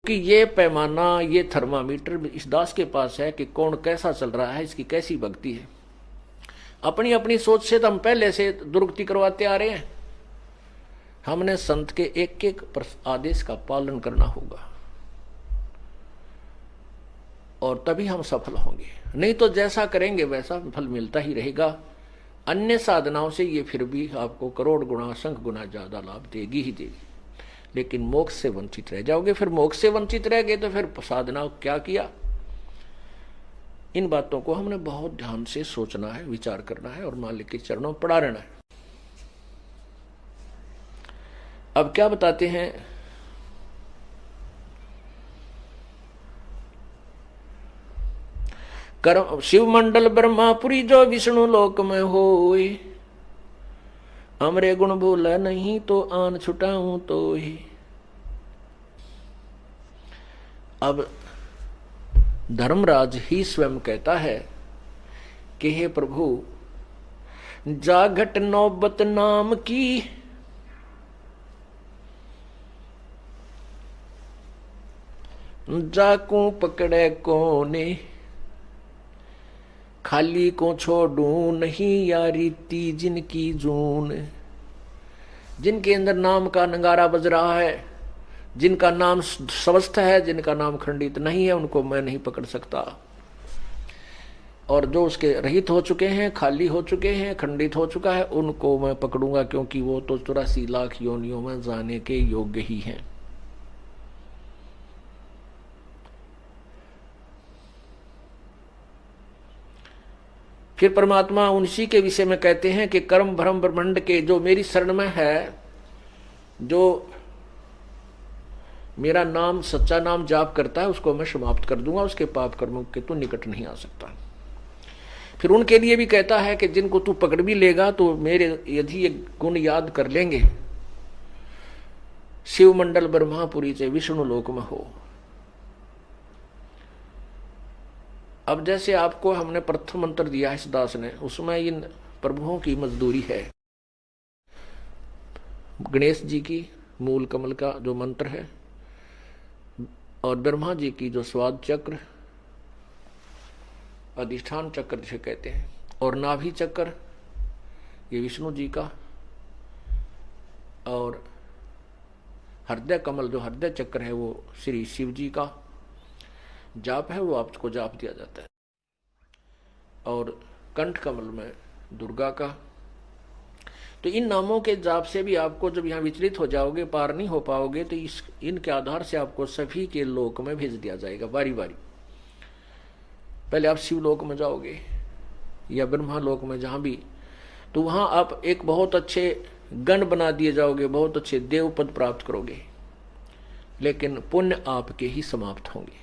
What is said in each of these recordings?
कि ये पैमाना, ये थर्मामीटर इस दास के पास है कि कौन कैसा चल रहा है, इसकी कैसी भक्ति है। अपनी अपनी सोच से तो हम पहले से दुर्गति करवाते आ रहे हैं। हमने संत के एक एक आदेश का पालन करना होगा और तभी हम सफल होंगे, नहीं तो जैसा करेंगे वैसा फल मिलता ही रहेगा। अन्य साधनाओं से ये फिर भी आपको करोड़ गुना संख गुना ज्यादा लाभ देगी ही देगी, लेकिन मोक्ष से वंचित रह जाओगे। फिर मोक्ष से वंचित रह गए तो फिर साधना क्या किया। इन बातों को हमने बहुत ध्यान से सोचना है, विचार करना है और मालिक के चरणों में पड़ा रहना है। अब क्या बताते हैं, कर्म शिव मंडल ब्रह्मापुरी जो विष्णु लोक में होए, हमरे गुण भूला नहीं तो आन छुटाऊं तो ही। अब धर्मराज ही स्वयं कहता है कि हे प्रभु, जाघट नौबत नाम की, जाकू पकड़े कोने, खाली को छोड़ू नहीं यारी ती जिनकी जून। जिनके अंदर नाम का नगारा बज रहा है, जिनका नाम स्वस्थ है, जिनका नाम खंडित नहीं है, उनको मैं नहीं पकड़ सकता। और जो उसके रहित हो चुके हैं, खाली हो चुके हैं, खंडित हो चुका है, उनको मैं पकड़ूंगा, क्योंकि वो तो 84 लाख योनियों में जाने के योग्य ही हैं। फिर परमात्मा उन्हीं के विषय में कहते हैं कि कर्म भ्रम ब्रह्मांड के जो मेरी शरण में है, जो मेरा नाम सच्चा नाम जाप करता है, उसको मैं समाप्त कर दूंगा, उसके पाप कर्मों के तू निकट नहीं आ सकता। फिर उनके लिए भी कहता है कि जिनको तू पकड़ भी लेगा तो मेरे यदि ये गुण याद कर लेंगे, शिव मंडल ब्रह्मापुरी से विष्णु लोक में हो। अब जैसे आपको हमने प्रथम मंत्र दिया है इस दास ने, उसमें इन प्रभुओं की मजदूरी है। गणेश जी की मूल कमल का जो मंत्र है, और ब्रह्मा जी की जो स्वाद चक्र, अधिष्ठान चक्र जिसे कहते हैं, और नाभि चक्र ये विष्णु जी का, और हृदय कमल जो हृदय चक्र है वो श्री शिव जी का जाप है, वो आपको जाप दिया जाता है। और कंठ कमल में दुर्गा का। तो इन नामों के जाप से भी आपको जब यहाँ विचलित हो जाओगे, पार नहीं हो पाओगे, तो इनके आधार से आपको सभी के लोक में भेज दिया जाएगा बारी बारी। पहले आप शिव लोक में जाओगे या ब्रह्मा लोक में, जहां भी, तो वहां आप एक बहुत अच्छे गण बना दिए जाओगे, बहुत अच्छे देव पद प्राप्त करोगे, लेकिन पुण्य आपके ही समाप्त होंगे।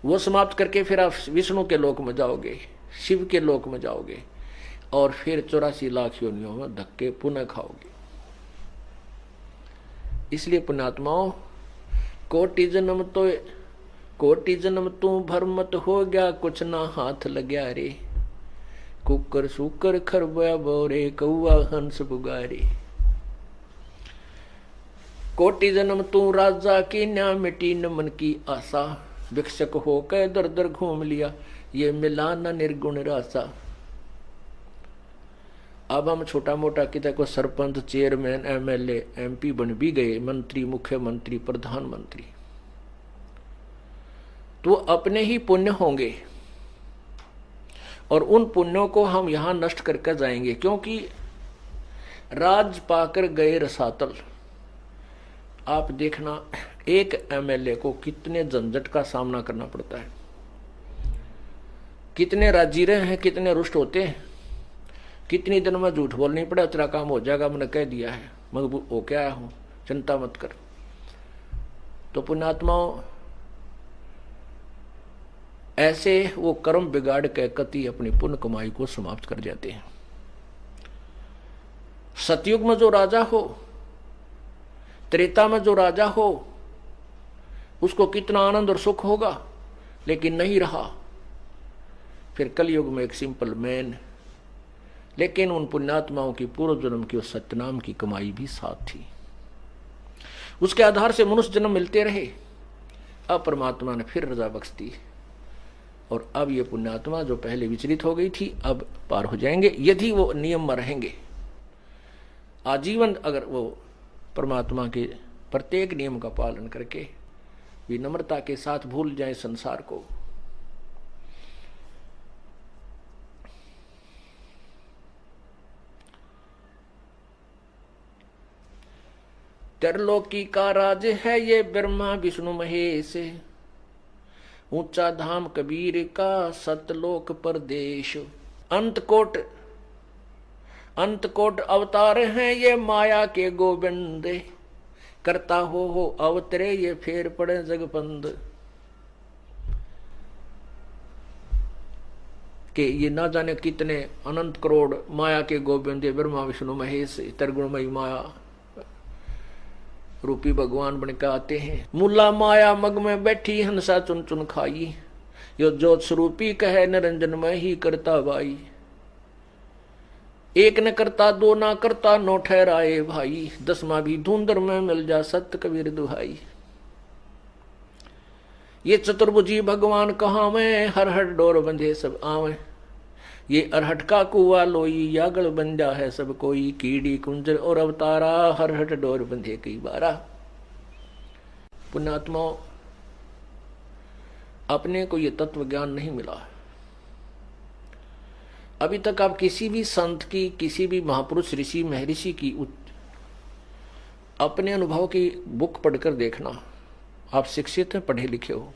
वो समाप्त करके फिर आप विष्णु के लोक में जाओगे, शिव के लोक में जाओगे, और फिर 84 लाख योनियों में धक्के पुनः खाओगे। इसलिए पुण्यात्माओं, कोटि जन्म तू भरमत हो गया, कुछ ना हाथ लग्या रे, कुकर सुकर खरबया बोरे, कौआ हंस पुगारे। कोटि जन्म तू राजा की, न्या मिटी न मन की आशा, भिक्षक होकर दर दर घूम लिया, ये मिला न निर्गुण रासा। अब हम छोटा मोटा किसी को सरपंच, चेयरमैन, एमएलए, एमपी बन भी गए, मंत्री, मुख्यमंत्री, प्रधानमंत्री, तो अपने ही पुण्य होंगे और उन पुण्यों को हम यहां नष्ट करके जाएंगे, क्योंकि राज पाकर गए रसातल। आप देखना, एक एमएलए को कितने झंझट का सामना करना पड़ता है, कितने राजीरे हैं, कितने रुष्ट होते हैं, कितनी दिन में झूठ बोलनी पड़ा, तेरा काम हो जाएगा, मैंने कह दिया है, मैं हो क्या आया हूं, चिंता मत कर। तो पुण्यात्माओं, ऐसे वो कर्म बिगाड़ के कति अपनी पुण्य कमाई को समाप्त कर जाते हैं। सतयुग में जो राजा हो, त्रेता में जो राजा हो, उसको कितना आनंद और सुख होगा, लेकिन नहीं रहा। फिर कलयुग में एक सिंपल मैन, लेकिन उन पुण्यात्माओं की पूर्व जन्म की उस सत्यनाम की कमाई भी साथ थी। उसके आधार से मनुष्य जन्म मिलते रहे। अब परमात्मा ने फिर रजा बख्श दी और अब ये पुण्यात्मा जो पहले विचलित हो गई थी अब पार हो जाएंगे, यदि वो नियम में रहेंगे। आजीवन अगर वो परमात्मा के प्रत्येक नियम का पालन करके विनम्रता के साथ भूल जाए संसार को। त्रिलोकी का राज है ये ब्रह्मा विष्णु महेश, ऊंचा धाम कबीर का सतलोक परदेश। अंत कोट अवतार हैं ये माया के गोविंद, करता हो अवतरे ये फेर पड़े जगपंद। कि ये ना जाने कितने अनंत करोड़ माया के गोविंद ब्रह्मा विष्णु महेश त्रिगुणमयी माया रूपी भगवान बनकर आते हैं। मुला माया मग में बैठी हंसा चुन चुन खाई, यो ज्योत स्वरूपी कहे निरंजन में ही करता बाई। एक न करता दो ना करता नौ ठहराए भाई, दसवां भी धुंधर में मिल जा सत्य कबीर दुहाई। ये चतुर्भुजी भगवान कहाँ में हर हर डोर बंधे सब आवे, ये अरहट का कुआ लोई यागल बन जा है सब कोई। कीड़ी कुंजर और अवतारा हर हट डोर बंधे कई बारा। पुण्यात्मा अपने को ये तत्व ज्ञान नहीं मिला। अभी तक आप किसी भी संत की, किसी भी महापुरुष ऋषि महर्षि की अपने अनुभव की बुक पढ़कर देखना। आप शिक्षित हैं, पढ़े लिखे हो,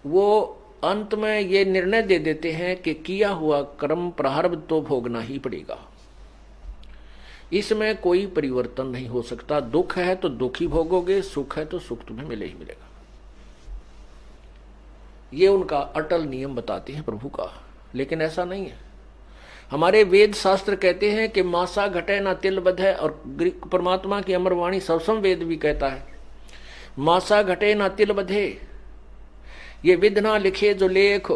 वो अंत में ये निर्णय दे देते हैं कि किया हुआ कर्म प्रारब्ध तो भोगना ही पड़ेगा, इसमें कोई परिवर्तन नहीं हो सकता। दुख है तो दुख ही भोगोगे, सुख है तो सुख तुम्हें मिले ही मिलेगा। ये उनका अटल नियम बताते हैं प्रभु का। लेकिन ऐसा नहीं है। हमारे वेद शास्त्र कहते हैं कि मासा घटे ना तिल बधे, और परमात्मा की अमरवाणी सबसम वेद भी कहता है मासा घटे ना तिल बधे, ये विध ना लिखे जो लेख,